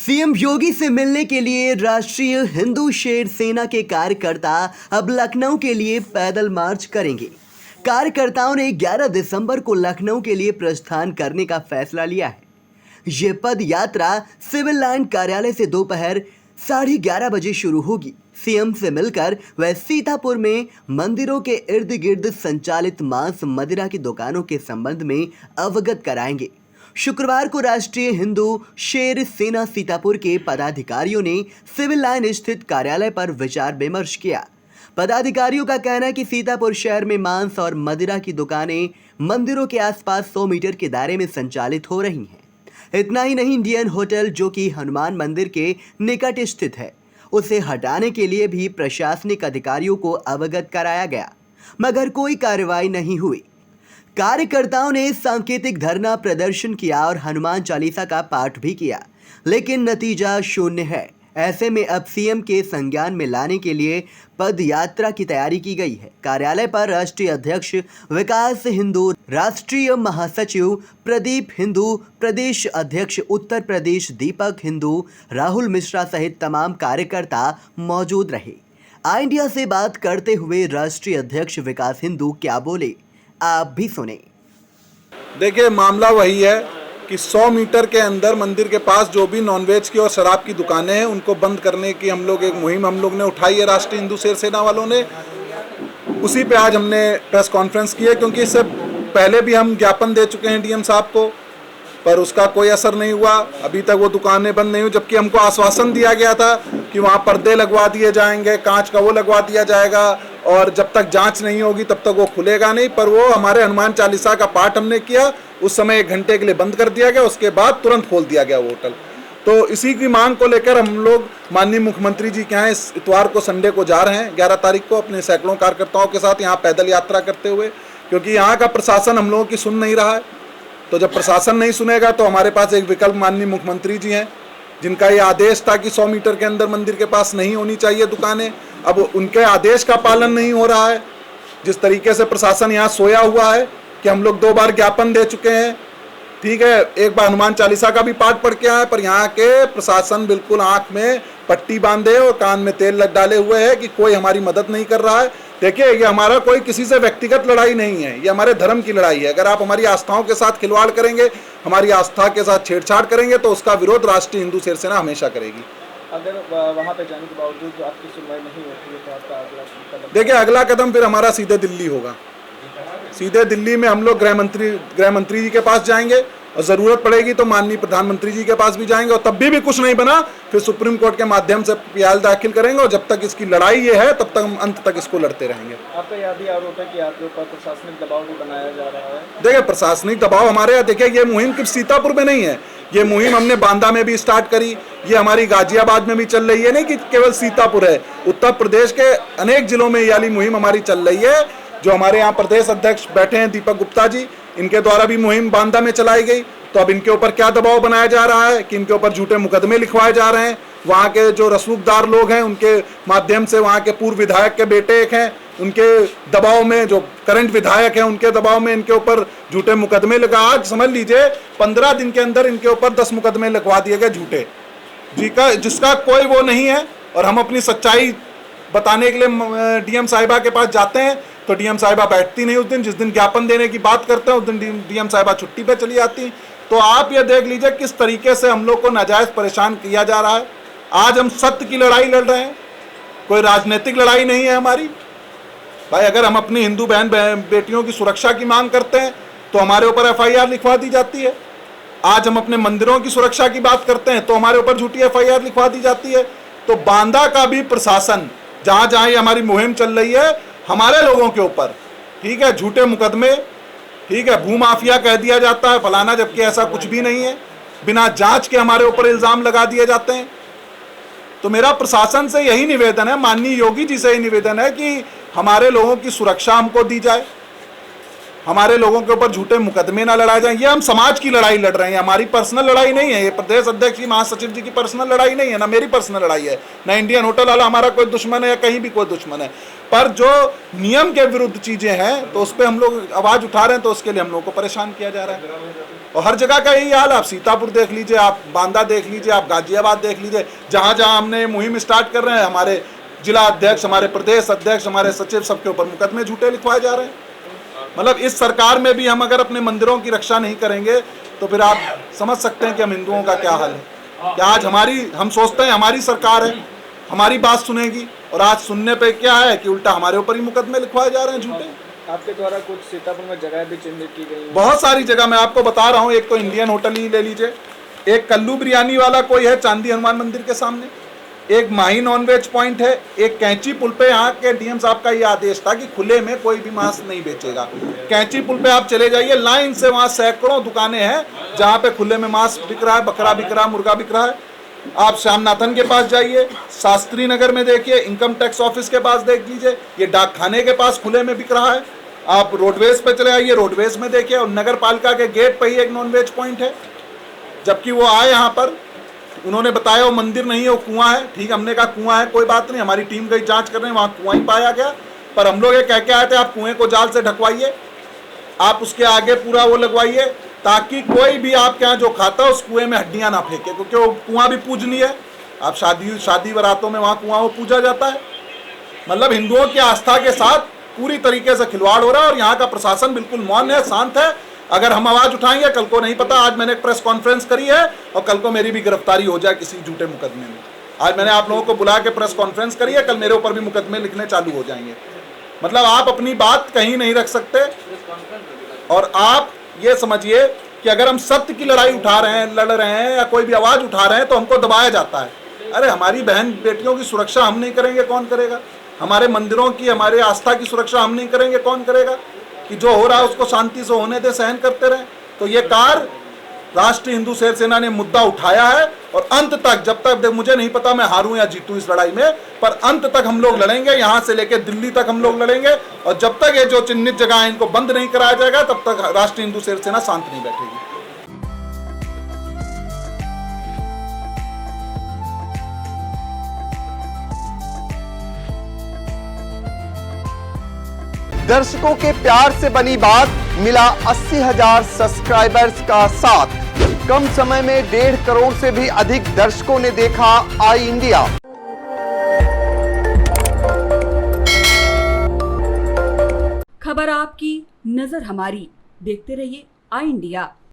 CM योगी से मिलने के लिए राष्ट्रीय हिंदू शेर सेना के कार्यकर्ता अब लखनऊ के लिए पैदल मार्च करेंगे। कार्यकर्ताओं ने 11 दिसंबर को लखनऊ के लिए प्रस्थान करने का फैसला लिया है। ये पद यात्रा सिविल लाइन कार्यालय से दोपहर 11:30 बजे शुरू होगी। सीएम से मिलकर वह सीतापुर में मंदिरों के इर्द गिर्द संचालित मांस मदिरा की दुकानों के संबंध में अवगत कराएंगे। शुक्रवार को राष्ट्रीय हिंदू शेर सेना सीतापुर के पदाधिकारियों ने सिविल लाइन स्थित कार्यालय पर विचार विमर्श किया। पदाधिकारियों का कहना है कि सीतापुर शहर में मांस और मदिरा की दुकानें मंदिरों के आसपास 100 मीटर के दायरे में संचालित हो रही हैं। इतना ही नहीं, इंडियन होटल जो कि हनुमान मंदिर के निकट स्थित है, उसे हटाने के लिए भी प्रशासनिक अधिकारियों को अवगत कराया गया, मगर कोई कार्रवाई नहीं हुई। कार्यकर्ताओं ने सांकेतिक धरना प्रदर्शन किया और हनुमान चालीसा का पाठ भी किया, लेकिन नतीजा शून्य है। ऐसे में अब सीएम के संज्ञान में लाने के लिए पद यात्रा की तैयारी की गई है। कार्यालय पर राष्ट्रीय अध्यक्ष विकास हिंदू, राष्ट्रीय महासचिव प्रदीप हिंदू, प्रदेश अध्यक्ष उत्तर प्रदेश दीपक हिंदू, राहुल मिश्रा सहित तमाम कार्यकर्ता मौजूद रहे। आई इंडिया से बात करते हुए राष्ट्रीय अध्यक्ष विकास हिंदू क्या बोले, आप भी सुने। देखिए, मामला वही है कि 100 मीटर के अंदर मंदिर के पास जो भी नॉनवेज की और शराब की दुकानें हैं उनको बंद करने की एक मुहिम हम लोग ने उठाई है। राष्ट्रीय हिंदू शेर सेना वालों ने उसी पे आज हमने प्रेस कॉन्फ्रेंस की है, क्योंकि इससे पहले भी हम ज्ञापन दे चुके हैं डीएम साहब को, पर उसका कोई असर नहीं हुआ। अभी तक वो दुकानें बंद नहीं हुई, जबकि हमको आश्वासन दिया गया था कि वहाँ पर्दे लगवा दिए जाएंगे, कांच का वो लगवा दिया जाएगा और जब तक जांच नहीं होगी तब तक वो खुलेगा नहीं। पर वो हमारे हनुमान चालीसा का पाठ हमने किया, उस समय 1 घंटे के लिए बंद कर दिया गया, उसके बाद तुरंत खोल दिया गया वो होटल। तो इसी की मांग को लेकर हम लोग माननीय मुख्यमंत्री जी के यहाँ इस इतवार को, संडे को जा रहे हैं 11 तारीख को अपने सैकड़ों कार्यकर्ताओं के साथ यहाँ पैदल यात्रा करते हुए, क्योंकि यहाँ का प्रशासन हम लोगों की सुन नहीं रहा है। तो जब प्रशासन नहीं सुनेगा तो हमारे पास एक विकल्प माननीय मुख्यमंत्री जी हैं, जिनका ये आदेश था कि 100 मीटर के अंदर मंदिर के पास नहीं होनी चाहिए दुकानें। अब उनके आदेश का पालन नहीं हो रहा है। जिस तरीके से प्रशासन यहाँ सोया हुआ है कि हम लोग 2 बार ज्ञापन दे चुके हैं, ठीक है, एक बार हनुमान चालीसा का भी पाठ पढ़ के आए, पर यहाँ के प्रशासन बिल्कुल आंख में पट्टी बांधे और कान में तेल डाले हुए है कि कोई हमारी मदद नहीं कर रहा है। देखिए, ये हमारा कोई किसी से व्यक्तिगत लड़ाई नहीं है, ये हमारे धर्म की लड़ाई है। अगर आप हमारी आस्थाओं के साथ खिलवाड़ करेंगे, हमारी आस्था के साथ छेड़छाड़ करेंगे, तो उसका विरोध राष्ट्रीय हिंदू शेर सेना हमेशा करेगी। अगर वहाँ पे जाने के बावजूद आपकी सुनवाई नहीं होती है तो आपका अगला कदम? देखिए, अगला कदम फिर हमारा सीधे दिल्ली होगा। सीधे दिल्ली में हम लोग गृह मंत्री जी के पास जाएंगे और ज़रूरत पड़ेगी तो माननीय प्रधानमंत्री जी के पास भी जाएंगे, और तब भी कुछ नहीं बना फिर सुप्रीम कोर्ट के माध्यम से पीआईएल दाखिल करेंगे, और जब तक इसकी लड़ाई ये है तब तक हम अंत तक इसको लड़ते रहेंगे। आपका यह भी आरोप है कि आपके ऊपर प्रशासनिक दबाव भी बनाया जा रहा है? देखिए, प्रशासनिक दबाव हमारे यहाँ, देखिए, ये मुहिम सिर्फ सीतापुर में नहीं है, ये मुहिम हमने बांदा में भी स्टार्ट करी, ये हमारी गाजियाबाद में भी चल रही है। नहीं कि केवल सीतापुर है, उत्तर प्रदेश के अनेक जिलों में ये वाली मुहिम हमारी चल रही है। जो हमारे यहाँ प्रदेश अध्यक्ष बैठे हैं दीपक गुप्ता जी, इनके द्वारा भी मुहिम बांदा में चलाई गई। तो अब इनके ऊपर क्या दबाव बनाया जा रहा है कि इनके ऊपर झूठे मुकदमे लिखवाए जा रहे हैं। वहाँ के जो रसूखदार लोग हैं उनके माध्यम से, वहाँ के पूर्व विधायक के बेटे एक हैं, उनके दबाव में, जो करंट विधायक हैं उनके दबाव में इनके ऊपर झूठे मुकदमे लगा। आज समझ लीजिए 15 दिन के अंदर इनके ऊपर 10 मुकदमे लगवा दिए गए झूठे, जिसका कोई वो नहीं है। और हम अपनी सच्चाई बताने के लिए डीएम साहिबा के पास जाते हैं तो डीएम साहिबा बैठती नहीं उस दिन, जिस दिन ज्ञापन देने की बात करते हैं उस दिन डीएम साहिबा छुट्टी पे चली जाती। तो आप ये देख लीजिए किस तरीके से हम लोग को नाजायज परेशान किया जा रहा है। आज हम सत्य की लड़ाई लड़ रहे हैं, कोई राजनीतिक लड़ाई नहीं है हमारी। भाई, अगर हम अपनी हिंदू बहन बेटियों की सुरक्षा की मांग करते हैं तो हमारे ऊपर एफआईआर लिखवा दी जाती है। आज हम अपने मंदिरों की सुरक्षा की बात करते हैं तो हमारे ऊपर झूठी एफआईआर लिखवा दी जाती है। तो बांदा का भी प्रशासन, जहाँ जहाँ ये हमारी मुहिम चल रही है, हमारे लोगों के ऊपर, ठीक है, झूठे मुकदमे, ठीक है, भूमाफिया कह दिया जाता है फलाना, जबकि ऐसा कुछ भी नहीं है। बिना जांच के हमारे ऊपर इल्जाम लगा दिए जाते हैं। तो मेरा प्रशासन से यही निवेदन है, माननीय योगी जी से यही निवेदन है कि हमारे लोगों की सुरक्षा हमको दी जाए। हमारे लोगों के ऊपर झूठे मुकदमे ना लड़ाए जाएं। ये हम समाज की लड़ाई लड़ रहे हैं, हमारी पर्सनल लड़ाई नहीं है। ये प्रदेश अध्यक्ष जी, महासचिव जी की पर्सनल लड़ाई नहीं है, ना मेरी पर्सनल लड़ाई है, ना इंडियन होटल वाला हमारा कोई दुश्मन है या कहीं भी कोई दुश्मन है। पर जो नियम के विरुद्ध चीजें हैं तो उस पर हम लोग आवाज उठा रहे हैं, तो उसके लिए हम लोगों को परेशान किया जा रहा है। और हर जगह का यही हाल, आप सीतापुर देख लीजिए, आप बांदा देख लीजिए, आप गाजियाबाद देख लीजिए, जहां जहां हमने मुहिम स्टार्ट कर रहे हैं, हमारे जिला अध्यक्ष, हमारे प्रदेश अध्यक्ष, हमारे सचिव, सबके ऊपर मुकदमे झूठे लिखवाए जा रहे हैं। मतलब इस सरकार में भी हम अगर अपने मंदिरों की रक्षा नहीं करेंगे तो फिर आप समझ सकते हैं कि हम हिंदुओं का क्या हाल है। कि आज हम सोचते हैं हमारी सरकार है, हमारी बात सुनेगी, और आज सुनने पे क्या है कि उल्टा हमारे ऊपर ही मुकदमे लिखवाए जा रहे हैं झूठे। आपके द्वारा कुछ सीतापुर में जगह भी चिन्हित की गई है? बहुत सारी जगह मैं आपको बता रहा हूँ। एक तो इंडियन होटल ही ले लीजिए, एक कल्लू बिरयानी वाला कोई है चांदी हनुमान मंदिर के सामने, एक माही नॉनवेज पॉइंट है, एक कैंची पुल पे यहाँ के डीएम साहब का ये आदेश था कि खुले में कोई भी मांस नहीं बेचेगा। कैंची पुल पे आप चले जाइए, लाइन से वहाँ सैकड़ों दुकानें हैं जहाँ पे खुले में मांस बिक रहा है, बकरा बिक रहा है, मुर्गा बिक रहा है। आप श्यामनाथन के पास जाइए, शास्त्री नगर में देखिए, इनकम टैक्स ऑफिस के पास देख लीजिए, ये डाक खाने के पास खुले में बिक रहा है। आप रोडवेज पे चले आइए, रोडवेज में देखिए, और नगर पालिका के गेट पे ही एक नॉनवेज पॉइंट है। जबकि वो आए यहाँ पर, उन्होंने बताया वो मंदिर नहीं है, वो कुआं है। ठीक, हमने कहा कुआं है, कोई बात नहीं, हमारी टीम गई जांच करने, वहाँ कुआं ही पाया गया। पर हम लोग ये कह के आए थे आप कुएं को जाल से ढकवाइए, आप उसके आगे पूरा वो लगवाइए, ताकि कोई भी आपके यहाँ जो खाता है उस कुएं में हड्डियां ना फेंके, क्योंकि वो कुआं भी पूजनीय है। आप शादी बारातों में वहाँ कुआं वो पूजा जाता है। मतलब हिंदुओं की आस्था के साथ पूरी तरीके से खिलवाड़ हो रहा है, और यहाँ का प्रशासन बिल्कुल मौन है, शांत है। अगर हम आवाज उठाएंगे, कल को नहीं पता, आज मैंने एक प्रेस कॉन्फ्रेंस करी है और कल को मेरी भी गिरफ्तारी हो जाए किसी झूठे मुकदमे में। आज मैंने आप लोगों को बुला के प्रेस कॉन्फ्रेंस करी है, कल मेरे ऊपर भी मुकदमे लिखने चालू हो जाएंगे। मतलब आप अपनी बात कहीं नहीं रख सकते। और आप ये समझिए कि अगर हम सत्य की लड़ाई उठा रहे हैं, लड़ रहे हैं, या कोई भी आवाज उठा रहे हैं, तो हमको दबाया जाता है। अरे हमारी बहन बेटियों की सुरक्षा हम नहीं करेंगे, कौन करेगा? हमारे मंदिरों की, हमारे आस्था की सुरक्षा हम नहीं करेंगे, कौन करेगा? कि जो हो रहा है उसको शांति से होने दे, सहन करते रहे। तो ये कार्य राष्ट्रीय हिंदू शेर सेना ने मुद्दा उठाया है, और अंत तक, जब तक मुझे नहीं पता मैं हारूं या जीतूं इस लड़ाई में, पर अंत तक हम लोग लड़ेंगे। यहां से लेकर दिल्ली तक हम लोग लड़ेंगे, और जब तक ये जो चिन्हित जगह है इनको बंद नहीं कराया जाएगा, तब तक राष्ट्रीय हिंदू शेर सेना शांत नहीं बैठेगी। दर्शकों के प्यार से बनी बात, मिला 80,000 सब्सक्राइबर्स का साथ। कम समय में 1.5 करोड़ से भी अधिक दर्शकों ने देखा आई इंडिया। खबर आपकी, नजर हमारी। देखते रहिए आई इंडिया।